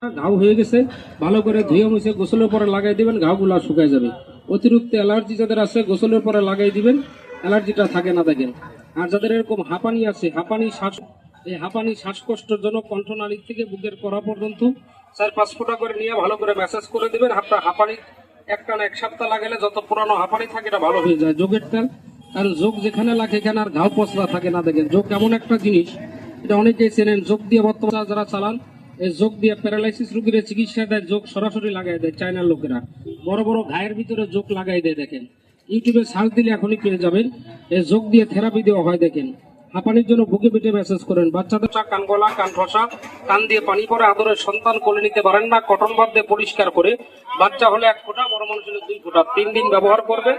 ঘাও হয়ে গেছে ভালো করে ধুয়ে মুছে গোসলের পরে লাগাই দিবেন, ঘাওগুলো শুকায় যাবে। অতিরিক্ত অ্যালার্জি যাদের আছে গোসলের পরে লাগাই দিবেন, অ্যালার্জিটা থাকে না দেখেন। আর যাদের এরকম হাঁপানি আছে, হাঁপানি শ্বাসকষ্টের জন্য কণ্ঠনালী থেকে বুকের কড়া পর্যন্ত 4-5 ফোঁটা করে নিয়ে ভালো করে ম্যাসাজ করে দিবেন। আপনার হাঁপানি একটানা 1 সপ্তাহ লাগালে যত পুরানো হাঁপানি থাকে এটা ভালো হয়ে যায়। যোগের তেল, কারণ যোগ যেখানে লাগে এখানে আর ঘাও পচলা থাকে না দেখেন। যোগ এমন একটা জিনিস, এটা অনেকেই চেনেন। যোগ দিয়ে বর্তমানে যারা চালান, এই যোগ দিয়ে প্যারালাইসিস রোগীর চিকিৎসা দেয়, যোগ সরাসরি লাগাই দেয় চায়নার লোকেরা। বড় বড় ঘায়ের ভিতরে যোগ লাগাই দেয় দেখেন। ইউটিউবে সার্চ দিলে এখনই পেয়ে যাবেন। এই যোগ দিয়ে থেরাপি দেওয়া হয় দেখেন। হাঁপানির জন্য বুকে পেটে মেসেজ করেন। বাচ্চাদের কান গলা, কান ঠসা, কান দিয়ে পানি পড়ে আদরের সন্তান কোলে নিতে পারেন না, কটন বাদ দিয়ে পরিষ্কার করে। বাচ্চা হলে 1 ফোঁটা, বড় মানুষ হলে 2 ফোঁটা, 3 দিন ব্যবহার করবে,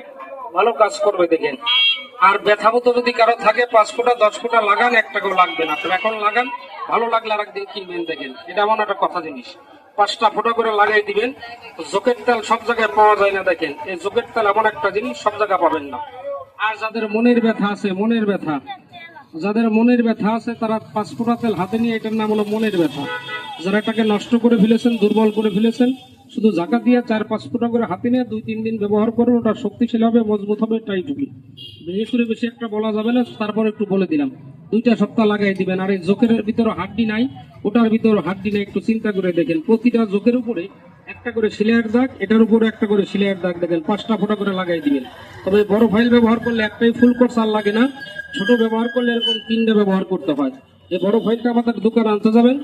ভালো কাজ করবে দেখেন। আর ব্যথা মতো যদি কারো থাকে 5 ফোঁটা 10 ফোঁটা লাগান, 1 টাকাও লাগবে না। তবে এখন লাগান, ভালো লাগলে আর একদিন কিনবেন দেখেন। এটা এমন একটা কথা জিনিস, 5টা ফোঁটা করে লাগাই দিবেন। জোকের তেল সব জায়গায় পাওয়া যায় না দেখেন। এই জোকের তেল এমন একটা জিনিস, সব জায়গায় পাবেন না। আর যাদের মনের ব্যথা আছে, যাদের মনের ব্যথা আছে তারা 5 ফোঁটা তেল হাতে নিয়ে, এটার নাম হলো মনের ব্যথা। যারা এটাকে নষ্ট করে ফেলেছেন, দুর্বল করে ফেলেছেন, শুধু জাকাত দিয়ে 4-5 ফোঁটা করে হাতে নিয়ে 2-3 দিন ব্যবহার করুন। ওটা শক্তিশালী হবে, মজবুত হবে, টাইটুকি। বেশি একটা বলা যাবে না, তারপর একটু বলে দিলাম। 2টা সপ্তাহ লাগাই দিবেন। আর এই জোকের ভিতরে হাড্ডি নাই, ওটার ভিতরে হাড্ডি নাই, একটু চিন্তা করে দেখেন। প্রতিটা জোকের উপরে একটা করে সিলাইয়ের দাগ, এটার উপরে একটা করে সিলাইয়ের দাগ দেখেন। 5টা ফোঁটা করে লাগাই দিবেন। তবে বড় ফাইল ব্যবহার করলে একটাই ফুল কোর্স আর লাগে না, ছোট ব্যবহার করলে এরকম 3টা ব্যবহার করতে হয়। এই বড় ফাইলটা আমাদের দোকানে আনতে যাবেন।